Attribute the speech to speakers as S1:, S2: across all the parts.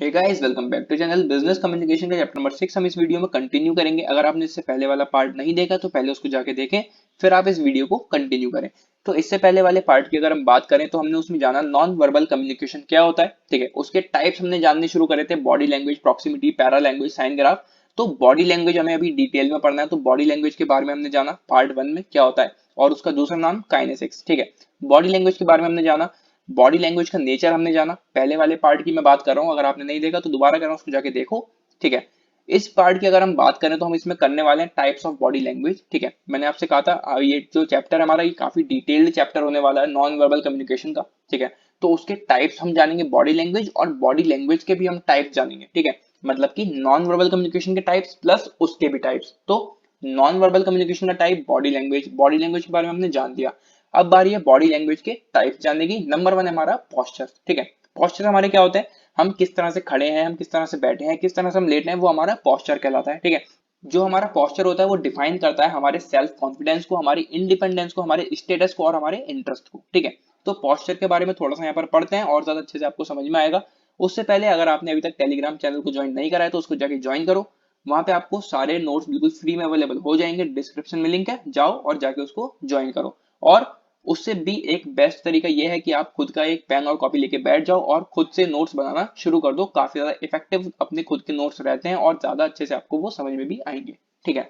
S1: Hey guys, welcome back to channel business communication का chapter number 6 हम इस video में कंटिन्यू करेंगे। अगर आपने इससे पहले वाला पार्ट नहीं देखा तो पहले उसको जाके देखें, फिर आप इस वीडियो को कंटिन्यू करें। तो इससे पहले वाले पार्ट की अगर हम बात करें तो हमने उसमें जाना नॉन वर्बल कम्युनिकेशन क्या होता है, ठीक है। उसके टाइप्स हमने जानने शुरू करे थे, body language, proximity, para language, sign graph. तो बॉडी लैंग्वेज हमें अभी डिटेल में पढ़ना है, तो बॉडी लैंग्वेज के बारे में हमने जाना पार्ट 1 में क्या होता है, और उसका दूसरा नाम काइनेसिक्स, ठीक है। बॉडी लैंग्वेज के बारे में हमने जाना, बॉडी लैंग्वेज का नेचर हमने जाना। पहले वाले पार्ट की मैं बात कर रहा हूं, अगर आपने नहीं देखा तो दोबारा कर रहा हूं, उसको जाके देखो, ठीक है। इस पार्ट की अगर हम बात करें तो हम इसमें करने वाले हैं टाइप्स ऑफ बॉडी लैंग्वेज, ठीक है। मैंने आपसे कहा था ये जो चैप्टर हमारा ये काफी डिटेल्ड चैप्टर होने वाला है नॉन वर्बल कम्युनिकेशन का, ठीक है। तो उसके टाइप्स हम जानेंगे बॉडी लैंग्वेज, और बॉडी लैंग्वेज के भी हम टाइप्स जानेंगे, ठीक है। मतलब कि नॉन वर्बल कम्युनिकेशन के टाइप्स प्लस उसके भी टाइप्स। तो नॉन वर्बल कम्युनिकेशन का type body language, body language के बारे में हमने जान दिया। अब बारी है बॉडी लैंग्वेज के टाइप जानने की। नंबर 1 है हमारा पॉस्चर, ठीक है। पॉस्चर हमारे क्या होते हैं, हम किस तरह से खड़े हैं, हम किस तरह से बैठे हैं, किस तरह से हम लेटे हैं, वो हमारा पॉस्चर कहलाता है, ठीक है। जो हमारा पॉस्चर होता है वो डिफाइन करता है हमारे सेल्फ कॉन्फिडेंस को, हमारी इंडिपेंडेंस को, हमारे स्टेटस को और हमारे इंटरेस्ट को, ठीक है। तो पॉस्चर के बारे में थोड़ा सा यहाँ पर पढ़ते हैं और ज्यादा अच्छे से आपको समझ में आएगा। उससे पहले अगर आपने अभी तक टेलीग्राम चैनल को ज्वाइन नहीं करा है तो उसको जाके ज्वाइन करो। वहां पे आपको सारे नोट्स बिल्कुल फ्री में अवेलेबल हो जाएंगे, डिस्क्रिप्शन में लिंक है, जाओ और जाके उसको ज्वाइन करो। और उससे भी एक बेस्ट तरीका यह है कि आप खुद का एक पेन और कॉपी लेके बैठ जाओ और खुद से नोट्स बनाना शुरू कर दो। काफी ज्यादा इफेक्टिव अपने खुद के नोट्स रहते हैं और ज्यादा अच्छे से आपको वो समझ में भी आएंगे, ठीक है।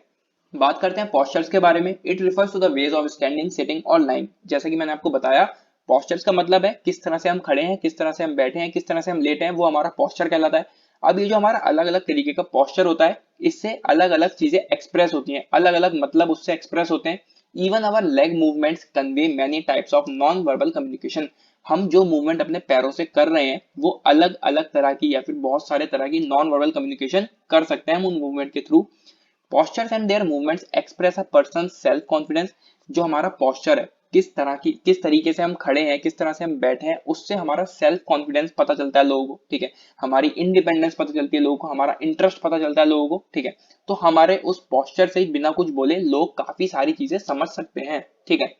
S1: बात करते हैं पॉस्चर्स के बारे में। It refers to the ways of standing, sitting और लाइंग। जैसा कि मैंने आपको बताया, पॉस्चर्स का मतलब है किस तरह से हम खड़े हैं, किस तरह से हम बैठे हैं, किस तरह से हम लेटे हैं, वो हमारा पॉस्चर कहलाता है। अब ये जो हमारा अलग अलग तरीके का पॉस्चर होता है, इससे अलग अलग चीजें एक्सप्रेस होती हैं, अलग अलग मतलब उससे एक्सप्रेस होते हैं। Even our leg movements convey many types of non verbal communication. हम जो मूवमेंट अपने पैरों से कर रहे हैं वो अलग अलग तरह की या फिर बहुत सारे तरह की नॉन वर्बल कम्युनिकेशन कर सकते हैं हम उन मूवमेंट के through. postures and their movements express a person's self confidence। जो हमारा posture है, किस तरीके से हम खड़े हैं, किस तरह से हम बैठे हैं, उससे हमारा सेल्फ कॉन्फिडेंस पता चलता है लोगों को, ठीक है। हमारी इंडिपेंडेंस पता चलती है लोगों को, हमारा इंटरेस्ट पता चलता है लोगों को, ठीक है। तो हमारे उस posture से ही बिना कुछ बोले लोग काफी सारी चीजें समझ सकते हैं, ठीक है।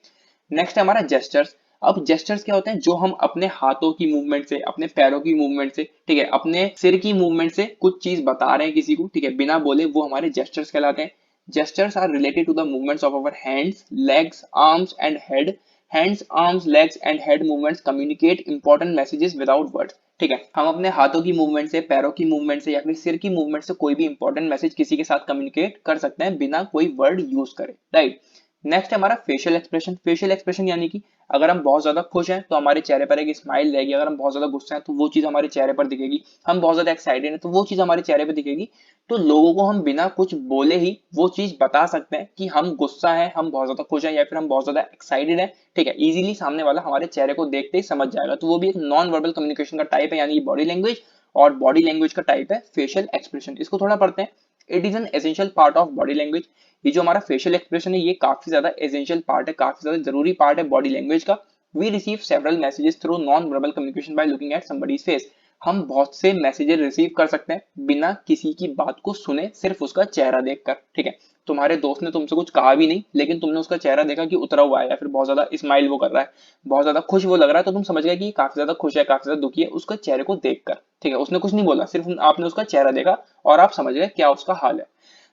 S1: नेक्स्ट है हमारा जेस्चर्स। अब जेस्चर्स क्या होते हैं, जो हम अपने हाथों की मूवमेंट से, अपने पैरों की मूवमेंट से, ठीक है, अपने सिर की मूवमेंट से कुछ चीज बता रहे हैं किसी को, ठीक है, बिना बोले, वो हमारे जेस्चर्स कहलाते हैं। Gestures are related to the movements of our hands, legs, arms and head. Hands, arms, legs and head movements communicate important messages without words, ठीक है। हम अपने हाथों की मूवमेंट से, पैरों की मूवमेंट से या फिर सिर की मूवमेंट से कोई भी इंपॉर्टेंट मैसेज किसी के साथ कम्युनिकेट कर सकते हैं बिना कोई वर्ड यूज करे, राइट। नेक्स्ट है हमारा फेशियल एक्सप्रेशन। फेशियल एक्सप्रेशन यानी कि अगर हम बहुत ज्यादा खुश हैं तो हमारे चेहरे पर एक स्माइल रहेगी, अगर हम बहुत ज्यादा गुस्सा हैं तो वो चीज हमारे चेहरे पर दिखेगी, हम बहुत ज्यादा एक्साइटेड हैं तो वो चीज हमारे चेहरे पर दिखेगी। तो लोगों को हम बिना कुछ बोले ही वो चीज बता सकते हैं कि हम गुस्सा है, हम बहुत ज्यादा खुश हैं या फिर हम बहुत ज्यादा एक्साइटेड हैं, ठीक है। इजीली सामने वाला हमारे चेहरे को देखते ही समझ जाएगा। तो वो भी एक नॉन वर्बल कम्युनिकेशन का टाइप है, यानी बॉडी लैंग्वेज। और बॉडी लैंग्वेज का टाइप है फेशियल एक्सप्रेशन। इसको थोड़ा पढ़ते हैं। It is an essential part of body language. ये जो हमारा फेशियल एक्सप्रेशन है ये काफी ज्यादा एसेंशियल पार्ट है, काफी ज्यादा जरूरी पार्ट है बॉडी लैंग्वेज का। We receive several messages through non verbal communication by looking at somebody's face. हम बहुत से मैसेजेस रिसीव कर सकते हैं बिना किसी की बात को सुने, सिर्फ उसका चेहरा देखकर, ठीक है। तुम्हारे दोस्त ने तुमसे कुछ कहा भी नहीं, लेकिन तुमने उसका चेहरा देखा कि उतरा हुआ है या फिर बहुत ज्यादा स्माइल वो कर रहा है, बहुत ज्यादा खुश वो लग रहा है, तो तुम समझ गए कि काफी ज्यादा खुश है, काफी ज्यादा दुखी है, उसका चेहरे को देखकर, ठीक है। उसने कुछ नहीं बोला, सिर्फ आपने उसका चेहरा देखा और आप समझ गए क्या उसका हाल है।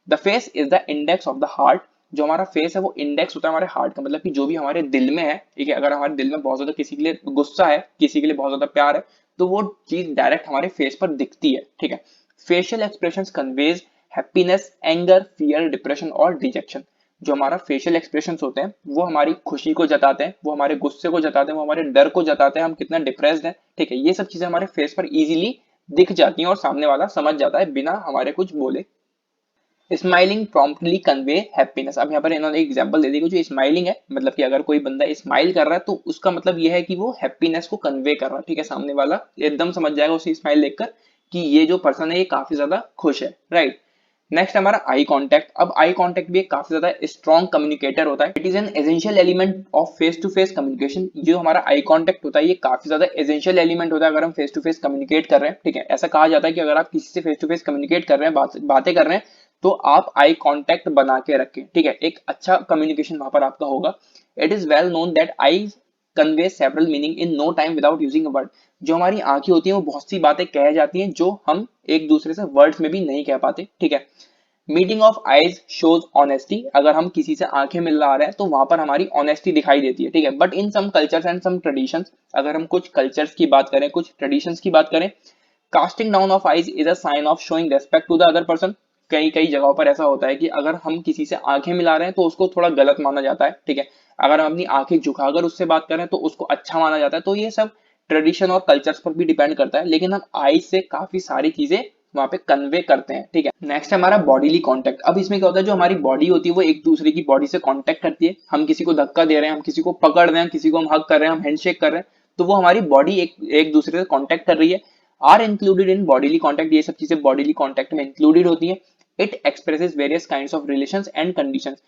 S1: The face is the index of the heart. जो हमारा फेस है वो इंडेक्स होता है हमारे हार्ट का, मतलब कि जो भी हमारे दिल में है, ठीक है। अगर हमारे दिल में बहुत ज्यादा किसी के लिए गुस्सा है, किसी के लिए बहुत ज्यादा प्यार है, तो वो चीज डायरेक्ट हमारे फेस पर दिखती है, ठीक है। Facial expressions conveys happiness, anger, fear, depression और डिजेक्शन। जो हमारा फेशियल एक्सप्रेशंस होते हैं वो हमारी खुशी को जताते हैं, वो हमारे गुस्से को जताते हैं, वो हमारे डर को जताते हैं, हम कितना डिप्रेस्ड हैं, ठीक है। ये सब चीजें हमारे फेस पर इजीली दिख जाती हैं और सामने वाला समझ जाता है बिना हमारे कुछ बोले। Smiling promptly convey happiness. अब यहाँ पर इन्होंने एग्जांपल दे दी कि जो स्माइलिंग है, मतलब कि अगर कोई बंदा स्माइल कर रहा है तो उसका मतलब यह है कि वो हैप्पीनेस को कन्वे कर रहा है, ठीक है। सामने वाला एकदम समझ जाएगा उसी स्माइल देखकर कि ये जो पर्सन है ये काफी ज्यादा खुश है, राइट। नेक्स्ट हमारा आई कांटेक्ट। अब आई कांटेक्ट भी एक काफी ज्यादा स्ट्रॉन्ग कम्युनिकेटर होता है। It is an essential element of face to face communication. जो हमारा आई कांटेक्ट होता है ये काफी ज्यादा एसेंशियल एलिमेंट होता है अगर हम फेस टू फेस कम्युनिकेट कर रहे हैं, ठीक है। ऐसा कहा जाता है कि अगर आप किसी से फेस टू फेस कम्युनिकेट कर रहे हैं, बातें कर रहे हैं, तो आप आई कांटेक्ट बना के रखें, ठीक है। एक अच्छा कम्युनिकेशन वहां पर आपका होगा। It is well known that eyes convey several meaning in no time without using a word. जो हमारी आंखें होती हैं वो बहुत सी बातें कह जाती हैं जो हम एक दूसरे से वर्ड्स में भी नहीं कह पाते, ठीक है। Meeting of eyes shows honesty, अगर हम किसी से आंखें मिला रहे हैं तो वहां पर हमारी ऑनेस्टी दिखाई देती है, ठीक है। But in some cultures and some traditions, अगर हम कुछ कल्चर्स की बात करें, कुछ ट्रेडिशंस की बात करें, casting down of eyes is a sign of showing respect to the other person. कई कई जगहों पर ऐसा होता है कि अगर हम किसी से आंखें मिला रहे हैं तो उसको थोड़ा गलत माना जाता है, ठीक है। अगर हम अपनी आंखें झुकाकर उससे बात कर रहे हैं तो उसको अच्छा माना जाता है। तो ये सब ट्रेडिशन और कल्चर्स पर भी डिपेंड करता है, लेकिन हम आईज से काफी सारी चीजें वहां पे कन्वे करते हैं, ठीक है। नेक्स्ट हमारा बॉडीली कांटेक्ट। अब इसमें क्या होता है, जो हमारी बॉडी होती है वो एक दूसरे की बॉडी से कांटेक्ट करती है। हम किसी को धक्का दे रहे हैं, हम किसी को पकड़ रहे हैं, किसी को हम हग कर रहे हैं, हम हैंडशेक कर रहे हैं, तो वो हमारी बॉडी एक एक दूसरे से कांटेक्ट कर रही है। Are included in bodily contact, ये सब चीजें बॉडीली कांटेक्ट में इंक्लूडेड होती है। It expresses various kinds of relations and conditions,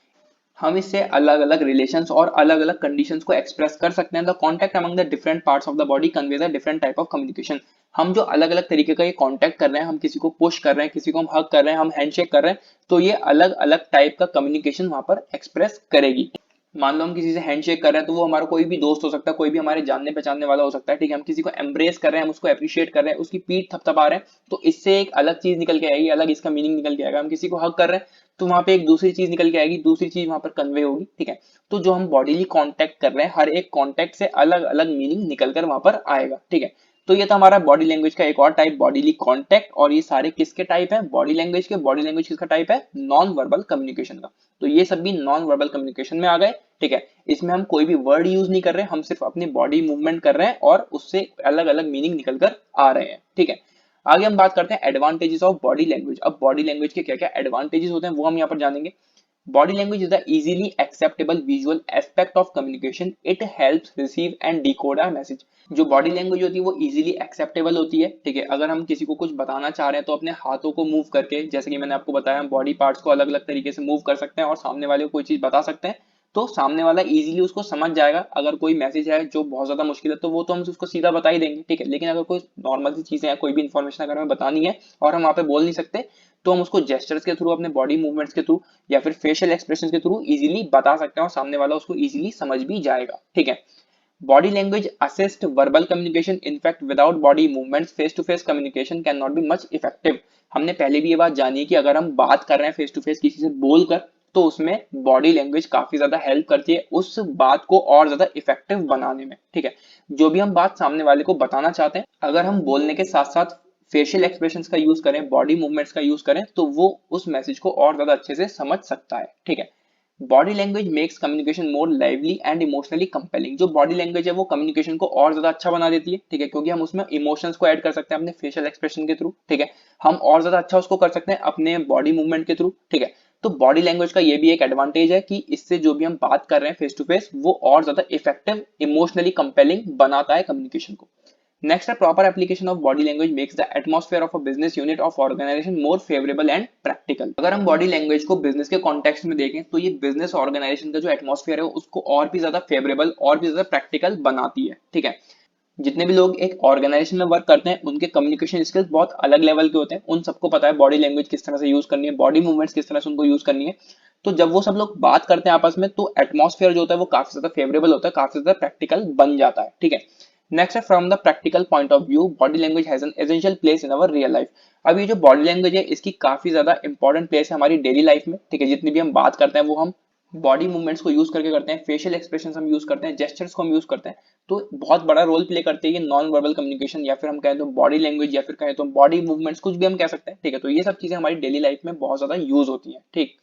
S1: हम इससे अलग अलग रिलेशंस और अलग अलग कंडीशंस को एक्सप्रेस कर सकते हैं। The contact among the different parts of the body conveys a different type of communication. हम जो अलग अलग तरीके का ये कॉन्टैक्ट कर रहे हैं, हम किसी को पुश कर रहे हैं, किसी को हम हग कर रहे हैं, हम हैंडशेक कर रहे हैं, तो ये अलग अलग टाइप का कम्युनिकेशन वहां पर एक्सप्रेस करेगी। मान लो हम किसी से हैंडशेक कर रहे हैं तो वो हमारा कोई भी दोस्त हो सकता है, कोई भी हमारे जानने पहचानने वाला हो सकता है, ठीक है। हम किसी को एम्ब्रेस कर रहे हैं, हम उसको अप्रिशिएट कर रहे हैं, उसकी पीठ थपथपा रहे हैं, तो इससे एक अलग चीज निकल के आएगी, अलग इसका मीनिंग निकल के आएगा। हम किसी को हग कर रहे हैं तो वहां पे एक दूसरी चीज निकल के आएगी, दूसरी चीज वहां पर कन्वे होगी, ठीक है। तो जो हम बॉडीली कांटेक्ट कर रहे हैं, हर एक कांटेक्ट से अलग अलग मीनिंग निकल कर वहां पर आएगा, ठीक है। तो ये था हमारा बॉडी लैंग्वेज का एक और टाइप, बॉडीली कांटेक्ट। और ये सारे किसके टाइप है, बॉडी लैंग्वेज के। बॉडी लैंग्वेज किसका टाइप है, नॉन वर्बल कम्युनिकेशन का। तो ये सब भी नॉन वर्बल कम्युनिकेशन में आ गए, ठीक है। इसमें हम कोई भी वर्ड यूज नहीं कर रहे, हम सिर्फ अपनी बॉडी मूवमेंट कर रहे हैं और उससे अलग अलग मीनिंग निकल कर आ रहे हैं, ठीक है। आगे हम बात करते हैं एडवांटेजेस ऑफ बॉडी लैंग्वेज। अब बॉडी लैंग्वेज के क्या क्या एडवांटेजेस होते हैं वो हम यहाँ पर जानेंगे। Body language is the easily acceptable visual aspect of communication. It helps receive and decode a message. जो बॉडी लैंग्वेज होती है वो इजीली एक्सेप्टेबल होती है, ठीक है। अगर हम किसी को कुछ बताना चाह रहे हैं तो अपने हाथों को मूव करके, जैसे कि मैंने आपको बताया, हम बॉडी पार्ट्स को अलग अलग तरीके से मूव कर सकते हैं और सामने वाले को कोई चीज बता सकते हैं, तो सामने वाला इजीली उसको समझ जाएगा। अगर कोई मैसेज है जो बहुत ज्यादा मुश्किल है तो वो तो हम उसको सीधा बता ही देंगे, ठीक है। लेकिन अगर कोई नॉर्मल सी चीजें हैं, कोई भी इन्फॉर्मेशन अगर हमें बतानी है और हम वहाँ पे बोल नहीं सकते, तो हम उसको जेस्टर्स के थ्रू, अपने बॉडी मूवमेंट्स के थ्रू या फिर फेशियल एक्सप्रेशन के थ्रू इजीली बता सकते हैं और सामने वाला उसको इजीली समझ भी जाएगा, ठीक है। Body language assist verbal communication, in fact without body movements face to face communication can not be much effective. हमने पहले भी ये बात जानी है कि अगर हम बात कर रहे हैं फेस टू फेस किसी से बोलकर, तो उसमें बॉडी लैंग्वेज काफी ज्यादा हेल्प करती है उस बात को और ज्यादा इफेक्टिव बनाने में, ठीक है। जो भी हम बात सामने वाले को बताना चाहते हैं, अगर हम बोलने के साथ साथ फेशियल एक्सप्रेशंस का यूज करें, बॉडी मूवमेंट्स का यूज करें, तो वो उस मैसेज को और ज्यादा अच्छे से समझ सकता है, ठीक है। Body language makes communication more lively and emotionally compelling. जो बॉडी लैंग्वेज है वो कम्युनिकेशन को और ज्यादा अच्छा बना देती है, ठीक है, क्योंकि हम उसमें इमोशंस को ऐड कर सकते हैं अपने फेशियल एक्सप्रेशन के थ्रू, ठीक है। हम और ज्यादा अच्छा उसको कर सकते हैं अपने बॉडी मूवमेंट के थ्रू, ठीक है। तो बॉडी लैंग्वेज का ये भी एक एडवांटेज है कि इससे जो भी हम बात कर रहे हैं फेस टू फेस, वो और ज्यादा इफेक्टिव, इमोशनली कंपेलिंग बनाता है कम्युनिकेशन को। Next, a proper application of body language makes the atmosphere of a business unit of organization more favorable and practical. अगर हम body language को business के context में देखें तो ये business organization का जो atmosphere है उसको और भी ज्यादा favorable और भी ज्यादा practical बनाती है, ठीक है। जितने भी लोग एक ऑर्गेनाइजेशन में वर्क करते हैं उनके कम्युनिकेशन स्किल्स बहुत अलग लेवल के होते हैं। उन सबको पता है बॉडी लैंग्वेज किस तरह से यूज करनी है, बॉडी मूवमेंट्स किस तरह से उनको यूज करनी है। तो जब वो सब लोग बात करते हैं आपस में, तो एटमॉस्फेयर जो होता है वो काफी ज्यादा फेवरेबल होता है, काफी ज्यादा प्रैक्टिकल बन जाता है, ठीक है। नेक्स्ट है from the practical point of view, body language has an essential place in our real life. अब ये जो बॉडी लैंग्वेज है इसकी काफी ज्यादा इंपॉर्टेंट प्लेस है हमारी डेली लाइफ में, ठीक है। जितनी भी हम बात करते हैं वो हम बॉडी मूवमेंट्स को यूज करके करते हैं, फेशियल एक्सप्रेशन हम यूज करते हैं, जेस्चर्स को हम यूज करते हैं। तो बहुत बड़ा रोल प्ले करते हैं ये नॉन वर्बल कम्युनिकेशन, या फिर हम कहें तो बॉडी लैंग्वेज, या फिर कहें तो बॉडी मूवमेंट्स, कुछ भी हम कह सकते हैं, ठीक है। तो ये सब चीजें हमारी डेली लाइफ में बहुत ज्यादा यूज होती हैं, ठीक।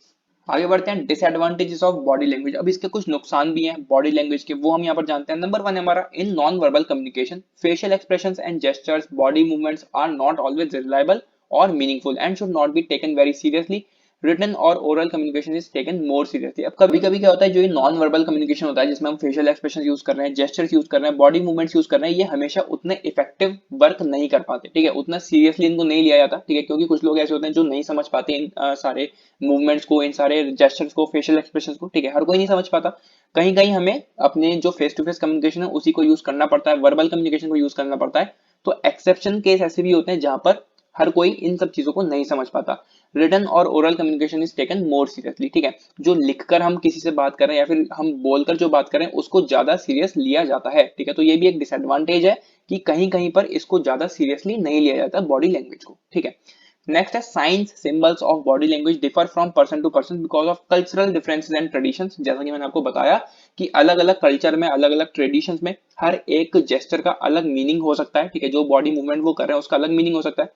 S1: आगे बढ़ते हैं डिसएडवांटेजेस ऑफ बॉडी लैंग्वेज। अब इसके कुछ नुकसान भी हैं बॉडी लैंग्वेज के, वो हम यहाँ पर जानते हैं। नंबर 1 है हमारा in non verbal communication, facial expressions and gestures, body movements are not always reliable और meaningful and should not be taken very seriously. Written और oral communication is taken more seriously. अब कभी कभी क्या होता है, जो ये नॉन वर्बल कम्युनिकेशन होता है जिसमें हम फेशियल एक्सप्रेशन यूज कर रहे हैं, जेस्चर्स यूज कर रहे हैं, बॉडी मूवमेंट्स यूज कर रहे हैं, ये हमेशा उतने इफेक्टिव वर्क नहीं कर पाते, ठीक है। उतना सीरियसली इनको नहीं लिया जाता, ठीक है, क्योंकि कुछ लोग ऐसे होते हैं जो नहीं समझ पाते इन सारे मूवमेंट्स को, इन सारे जेस्चर्स को, फेशियल एक्सप्रेशन को, ठीक है। हर कोई नहीं समझ पाता। कहीं कहीं हमें अपने जो फेस टू फेस कम्युनिकेशन है उसी को यूज करना पड़ता है, वर्बल कम्युनिकेशन को यूज करना पड़ता है। तो एक्सेप्शन केस ऐसे भी होते हैं जहां पर हर कोई इन सब चीजों को नहीं समझ पाता। रिटन और oral communication is taken more seriously, ठीक है। जो लिखकर हम किसी से बात कर रहे हैं या फिर हम बोलकर जो बात कर रहे हैं उसको ज्यादा सीरियस लिया जाता है, ठीक है। तो ये भी एक डिसएडवांटेज है कि कहीं कहीं पर इसको ज्यादा सीरियसली नहीं लिया जाता बॉडी लैंग्वेज को, ठीक है। नेक्स्ट है signs symbols of body language differ from person to person because of cultural differences and traditions. जैसा कि मैंने आपको बताया कि अलग अलग कल्चर में, अलग अलग ट्रेडिशंस में हर एक जेस्चर का अलग मीनिंग हो सकता है, ठीक है। जो बॉडी मूवमेंट वो कर रहे हैं उसका अलग मीनिंग हो सकता है,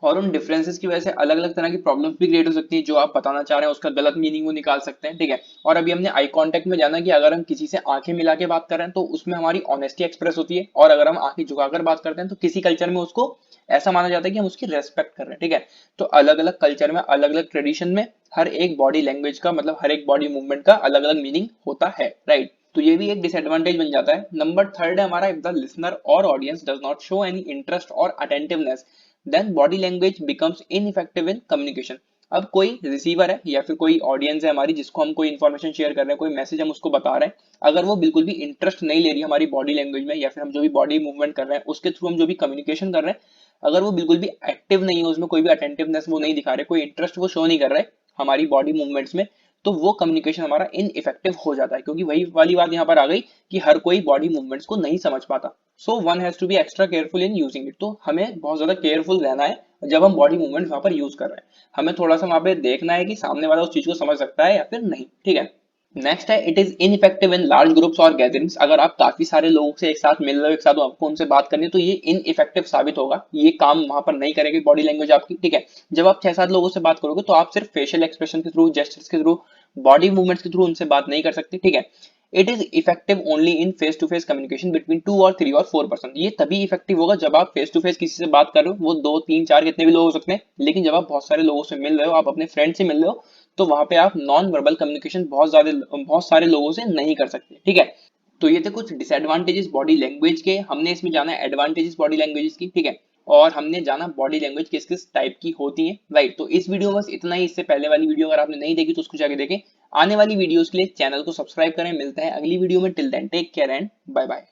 S1: और उन डिफरेंसेस की वजह से अलग अलग तरह की प्रॉब्लम्स भी क्रिएट हो सकती है। जो आप बताना चाह रहे हैं उसका गलत मीनिंग वो निकाल सकते हैं, ठीक है। और अभी हमने आई कांटेक्ट में जाना कि अगर हम किसी से आंखें मिला के बात कर रहे हैं तो उसमें हमारी ऑनेस्टी एक्सप्रेस होती है, और अगर हम आंखें झुकाकर बात करते हैं तो किसी कल्चर में उसको ऐसा माना जाता है कि हम उसकी रेस्पेक्ट कर रहे हैं, ठीक है। तो अलग अलग कल्चर में, अलग अलग ट्रेडिशन में हर एक बॉडी लैंग्वेज का मतलब हर एक बॉडी मूवमेंट का अलग अलग मीनिंग होता है, राइट। तो ये भी एक डिसएडवांटेज बन जाता है। नंबर थर्ड है हमारा, इफ द लिसनर और audience does not show any interest और attentiveness then body language becomes ineffective in communication. अब कोई रिसीवर है या फिर कोई ऑडियंस है हमारी जिसको हम कोई इन्फॉर्मेशन शेयर कर रहे हैं, कोई मैसेज हम उसको बता रहे हैं, अगर वो बिल्कुल भी इंटरेस्ट नहीं ले रही हमारी बॉडी लैंग्वेज में या फिर हम जो भी बॉडी मूवमेंट कर रहे हैं उसके थ्रू हम जो भी कम्युनिकेशन कर रहे हैं, अगर वो बिल्कुल भी एक्टिव नहीं है, उसमें कोई भी अटेंटिवनेस वो नहीं दिखा रहे, कोई इंटरेस्ट वो शो नहीं कर रहे हमारी बॉडी मूवमेंट्स में, तो वो कम्युनिकेशन हमारा इनइफेक्टिव हो जाता है। क्योंकि वही वाली बात यहाँ पर आ गई कि हर कोई बॉडी मूवमेंट्स को नहीं समझ पाता। So one has to be extra careful in using it. तो हमें बहुत ज्यादा केयरफुल रहना है जब हम बॉडी मूवमेंट वहां पर यूज कर रहे हैं। हमें थोड़ा सा वहां पे देखना है कि सामने वाला उस चीज को समझ सकता है या फिर नहीं, ठीक है। नेक्स्ट है it is ineffective in large groups और गैदरिंग्स। अगर आप काफी सारे लोगों से एक साथ मिल रहे हो, एक साथ आपको उनसे बात करनी है, तो ये इनइफेक्टिव साबित होगा, ये काम वहां पर नहीं करेगी बॉडी लैंग्वेज आपकी, ठीक है। जब आप 6-7 लोगों से बात करोगे तो आप सिर्फ फेशियल एक्सप्रेशन के थ्रू, जेस्चर्स के थ्रू, बॉडी मूवमेंट्स के थ्रू उनसे बात नहीं कर सकते, ठीक है। It is effective only in face to face communication between 2 और 3 और 4 पर्सन। ये तभी इफेक्टिव होगा जब आप फेस टू फेस किसी से बात कर रहे हो, वो 2-3-4 कितने भी लोग हो सकते हैं। लेकिन जब आप बहुत सारे लोगों से मिल रहे हो, आप अपने फ्रेंड से मिल रहे हो, तो वहां पे आप नॉन वर्बल कम्युनिकेशन बहुत सारे लोगों से नहीं कर सकते, ठीक है। तो ये थे कुछ डिसएडवांटेजेस बॉडी लैंग्वेज के। हमने इसमें जाना एडवांटेजेस बॉडी लैंग्वेजेस की, ठीक है। और हमने जाना बॉडी लैंग्वेज किस किस टाइप की होती है, राइट। तो इस वीडियो में बस इतना ही। इससे पहले वाली वीडियो अगर आपने नहीं देखी तो उसको जाके देखें। आने वाली वीडियोस के लिए चैनल को सब्सक्राइब करें। मिलते हैं अगली वीडियो में। Till then take care and bye bye.